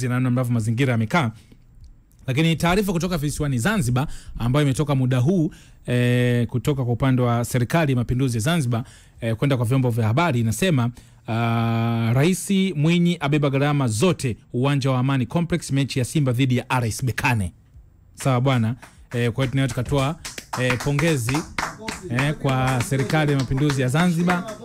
pumzi na namna ambavyo mazingira yamekaa. Lakini taarifa kutoka visiwani Zanzibar ambayo imetoka muda huu kutoka kwa upande wa serikali ya mapinduzi ya Zanzibar kwenda kwa vyombo vya habari inasema Rais Mwinyi abeba gharama zote uwanja wa Amani Complex mechi ya Simba dhidi ya RS Berkane. Sawa bwana. Kwa hiyo tunaweza tukatoa pongezi kwa serikali ya mapinduzi ya Zanzibar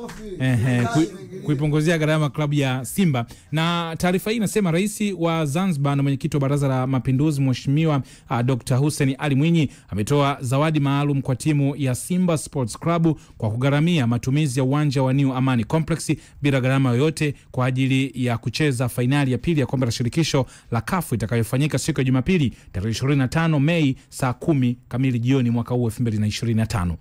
kuipongezea gharama klabu ya Simba. Na taarifa hii inasema Rais wa Zanzibar na mwenyekiti wa Baraza la Mapinduzi Mheshimiwa Dr. Hussein Ali Mwinyi ametoa zawadi maalum kwa timu ya Simba Sports Club kwa kugharamia matumizi ya uwanja wa New Amani Complex bila gharama yoyote kwa ajili ya kucheza fainali ya pili ya kombe la shirikisho la CAF itakayofanyika siku ya Jumapili tarehe 25 Mei saa 10 kamili jioni mwaka huu 2025.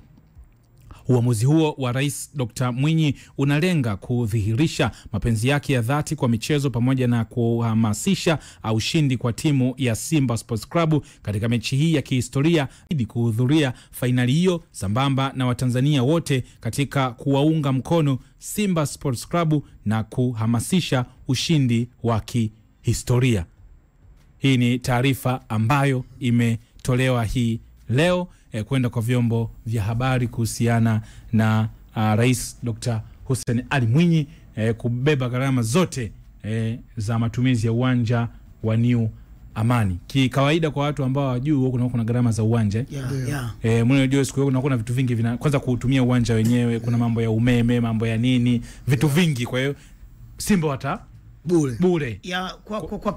Uamuzi huo wa Rais Dr. Mwinyi unalenga kudhihirisha mapenzi yake ya dhati kwa michezo pamoja na kuhamasisha ushindi kwa timu ya Simba Sports Club katika mechi hii ya kihistoria ili kuhudhuria fainali hiyo sambamba na Watanzania wote katika kuwaunga mkono Simba Sports Club na kuhamasisha ushindi wa kihistoria. Hii ni taarifa ambayo imetolewa hii leo kwenda kwa vyombo vya habari kuhusiana na Rais Dr. Hussein Ali Mwinyi kubeba gharama zote za matumizi ya uwanja wa New Amani. Kawaida kwa watu ambao hawajui huko kuna gharama za uwanja. Mnajua siku hiyo kuna vitu vingi kwanza kuutumia uwanja wenyewe, kuna mambo ya umeme, mambo ya nini, vitu vingi. Kwa hiyo Simba wata bure. Ya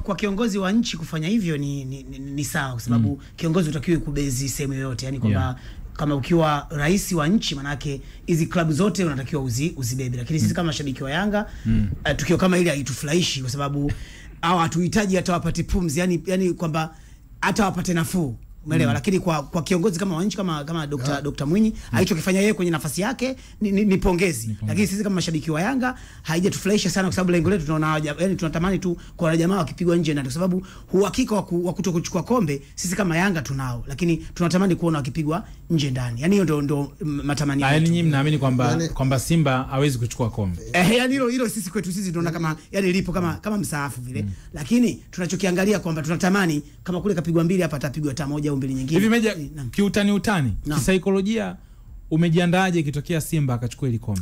kwa kiongozi wa nchi kufanya hivyo ni sawa kwa sababu kiongozi utakiwe kubezi sehemu yote, yani kwamba kama ukiwa rais wa nchi manake hizi klabu zote unatakiwa uzibebe, lakini sisi kama mashabiki wa Yanga tukio kama ile haitufurahishi kwa sababu hatuhitaji hata wapate pumzi, yani kwamba hata wapate nafuu. Umeelewa? Lakini kwa kiongozi kama wa nchi kama Dr. Mwinyi alichokifanya yeye kwenye nafasi yake ni pongezi. Lakini sisi kama mashabiki wa Yanga haijatufurahisha sana kwa sababu lengo letu tunaona yani tunatamani tu kwa jamaa wakipigwa nje na kwa sababu uhakika wa kutokuchukua kombe sisi kama Yanga tunao, lakini tunatamani kuona wakipigwa nje ndani. Yani hiyo ndio matamanio yetu. Yani nyinyi mnaamini kwamba Simba hawezi kuchukua kombe. Yani hilo sisi kwetu sisi tunaona kama yani lipo kama msaafu vile. Lakini tunachokiangalia kwamba tunatamani kama kule kapigwa mbili hapa atapigwa hata moja au mbili nyingine. Hivi Meja kiutani kisaikolojia umejiandaaje kitokea Simba akachukua ile kombe?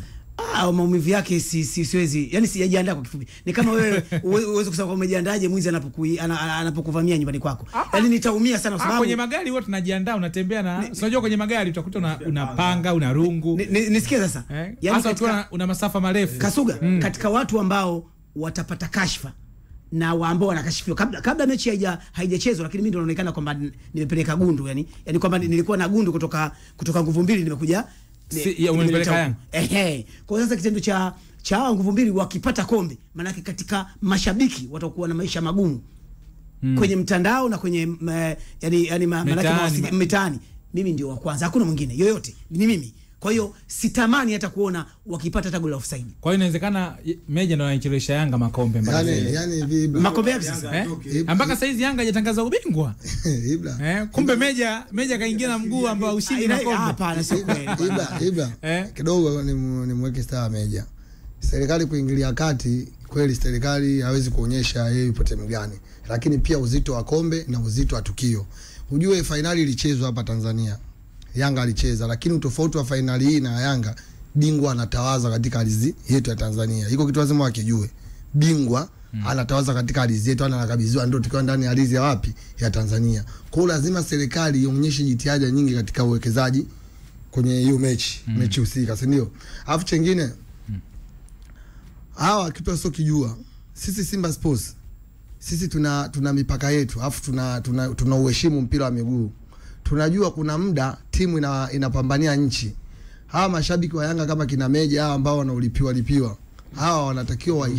Maumivu yake siwezi, yani sijajiandaa kwa kifupi. Ni kama wewe uweze kusema umejiandaaje mwizi anapokuvamia nyumbani kwako. Yani nitaumia sana kwa sababu kwenye magari wote tunajiandaa, unatembea na unajua kwenye magari utakuta unapanga una rungu. Nisikie sasa. Yani hasa una masafa marefu. Kasuga katika watu ambao watapata kashfa na ambao wanakashifiwa kabla mechi haijachezwa, lakini mimi ndio naonekana kwamba nimepeleka gundu, yani kwamba nilikuwa na gundu kutoka Nguvu Mbili nimekuja umepeleka Yanga. Kwa sasa kitendo cha Nguvu Mbili wakipata kombe maana katika mashabiki watakuwa na maisha magumu kwenye mtandao na kwenye yani maana mitaani. Mimi ndio wa kwanza, hakuna mwingine yoyote, ni mimi. Kwa hiyo sitamani hata kuona wakipata hata goal offside. Kwa hiyo inawezekana Meja ndo anaichelewesha Yanga makombe mpaka yani makombe yapi sasa? Mpaka saizi Yanga hajatangaza ubingwa. Kumbe Meja kaingia na mguu ambao ushindi makombe. Hapana, sio kweli. Kidogo ni mweke star Meja. Serikali kuingilia kati, kweli serikali hawezi kuonyesha yeye yupo timu gani, lakini pia uzito wa kombe na uzito wa tukio. Ujue finali ilichezwa hapa Tanzania. Yanga alicheza, lakini utofauti wa finali hii na Yanga, bingwa anatawaza katika ardhi yetu ya Tanzania. Iko kitu lazima wakijue. Bingwa anatawaza katika ardhi yetu, anakabidhiwa ndio tukiwa ndani ya ardhi ya wapi? Ya Tanzania. Kwa hiyo lazima serikali ionyeshe jitihada nyingi katika uwekezaji kwenye hiyo mechi husika, si ndio? Alafu chengine hawa kitu sio kijua. Sisi Simba Sports sisi tuna mipaka yetu, alafu tuna uheshimu mpira wa miguu. Tunajua kuna muda timu inapambania nchi. Hawa mashabiki wa Yanga kama kina Meja hawa ambao wanaulipiwa hawa wanatakiwa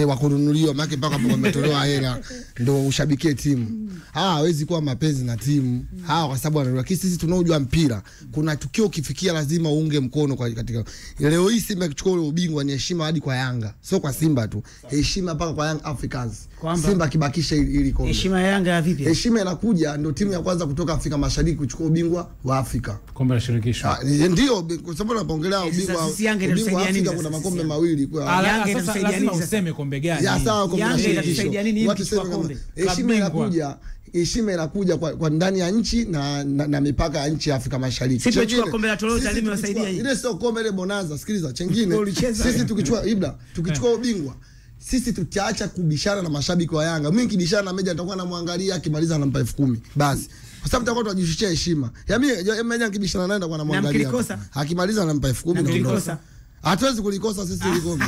wakununuliwa maana mpaka hapo wametolewa hela ndio ushabikie timu. Hawa hawezi kuwa mapenzi na timu. Hawa kwa sababu wanaelewa sisi tunaojua mpira. Kuna tukio kifikia lazima uunge mkono kwa katika. Leo hii Simba kichukua ule ubingwa ni heshima hadi kwa Yanga. Sio kwa Simba tu. Heshima mpaka kwa Young Africans. Simba kibakisha ili kombe. Heshima ya Yanga vipi? Heshima inakuja, ndio timu ya kwanza kutoka Afrika Mashariki kuchukua ubingwa wa Afrika. Kombe la shirikisho. Ndio kwa sababu tunapoongelea ubingwa wa Afrika kuna makombe mawili kwa Yanga inatusaidia nini? Useme kombe gani? Ya sawa, kombe Yanga inatusaidia nini kuchukua kombe? Heshima inakuja kwa ndani ya nchi na mipaka ya nchi ya Afrika Mashariki. Sisi tuchukua kombe la Toyota limewasaidia hii. Ile sio kombe, ile bonanza. Sikiliza, chengine sisi tukichukua ubingwa, sisi tutaacha kubishana na mashabiki wa Yanga. Mimi nikibishana na Meja nitakuwa namwangalia, akimaliza nampa 10,000 basi, kwa sababu tutakuwa tunajishusha heshima. Ya mimi Meja nikibishana naye nitakuwa namwangalia, akimaliza nampa 10,000. Hatuwezi kulikosa sisi ile kombe.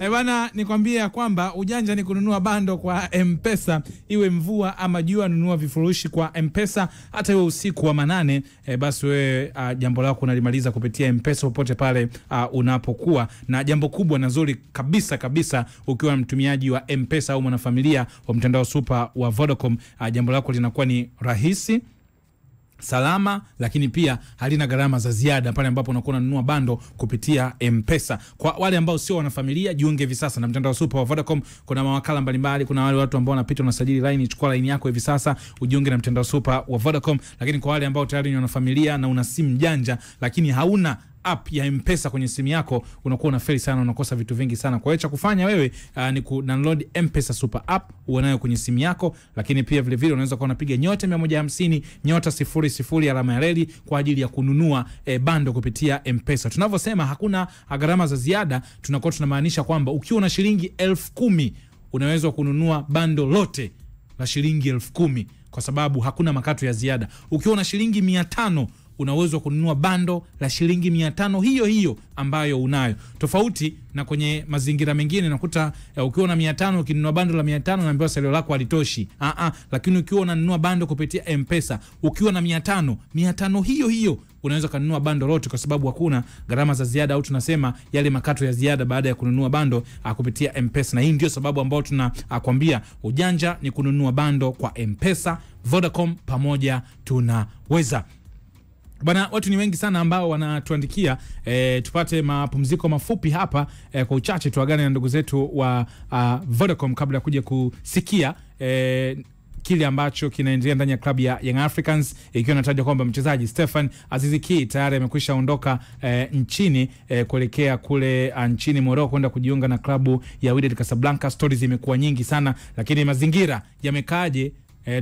Bwana, nikwambia kwamba ujanja ni kununua bando kwa M-Pesa, iwe mvua ama jua. Nunua vifurushi kwa M-Pesa hata iwe usiku wa manane. Basi wewe jambo lako unalimaliza kupitia M-Pesa popote pale unapokuwa. Na jambo kubwa na zuri kabisa ukiwa mtumiaji wa M-Pesa au mwanafamilia wa mtandao super wa Vodacom, jambo lako linakuwa ni rahisi, salama, lakini pia halina gharama za ziada pale ambapo unakuwa unanunua bando kupitia M-Pesa. Kwa wale ambao sio wanafamilia, jiunge hivi sasa na mtandao super wa Vodacom. Kuna mawakala mbalimbali, kuna wale watu ambao wanapita unasajili line, chukua line yako hivi sasa ujiunge na mtandao super wa Vodacom. Lakini kwa wale ambao tayari ni wanafamilia na una simu janja lakini hauna app ya M-Pesa kwenye simu yako, unakuwa unafeli sana, unakosa vitu vingi sana. Kwa hiyo cha kufanya wewe ni ku-download M-Pesa Super App unayo kwenye simu yako. Lakini pia vile vile unaweza kuwa unapiga *150 *00 alama ya reli kwa ajili ya kununua bando kupitia M-Pesa. Tunavyosema hakuna gharama za ziada, tunakuwa tunamaanisha kwamba ukiwa na shilingi 10,000 unaweza kununua bando lote la shilingi 10,000 kwa sababu hakuna makato ya ziada. Ukiwa na shilingi 500 unaweza kununua bando la shilingi 500 hiyo ambayo unayo. Tofauti na kwenye mazingira mengine nakuta ukiwa na 500 ukinunua bando la 500 unaambiwa salio lako halitoshi. Lakini ukiwa unanunua bando kupitia M-Pesa ukiwa na 500 hiyo unaweza kununua bando lote kwa sababu hakuna gharama za ziada au tunasema yale makato ya ziada baada ya kununua bando kupitia M-Pesa. Na hii ndio sababu ambayo tunakwambia ujanja ni kununua bando kwa M-Pesa. Vodacom, pamoja tunaweza. Bwana, watu ni wengi sana ambao wanatuandikia. Tupate mapumziko mafupi hapa kwa uchache tuagane na ndugu zetu wa Vodacom kabla ya kuja kusikia kile ambacho kinaendelea ndani ya klabu ya Young Africans, ikiwa nataja kwamba mchezaji Stefan Aziz Ki tayari amekwisha ondoka nchini kuelekea kule nchini Morocco kwenda kujiunga na klabu ya Wydad Casablanca. Stories zimekuwa nyingi sana, lakini mazingira yamekaaje?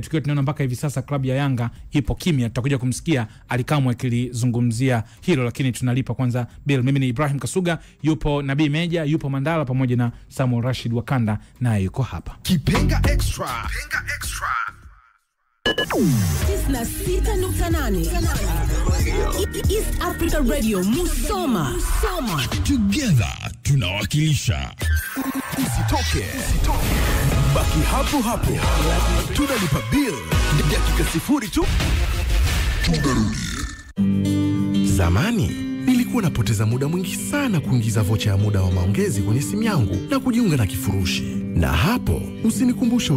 Tukiwa tunaona mpaka hivi sasa klabu ya Yanga ipo kimya. Tutakuja kumsikia Alikamwe akilizungumzia hilo, lakini tunalipa kwanza bill. Mimi ni Ibrahim Kasuga, yupo Nabii Meja, yupo Mandala pamoja na Samuel Rashid Wakanda naye yuko hapa. Kipenga Extra. 96.8 East Africa Radio Musoma. Together tunawakilisha. Usitoke. Baki hapo. Tunalipa bill dakika 0 tu. Zamani nilikuwa napoteza muda mwingi sana kuingiza vocha ya muda wa maongezi kwenye simu yangu na kujiunga na kifurushi. Na hapo usinikumbushe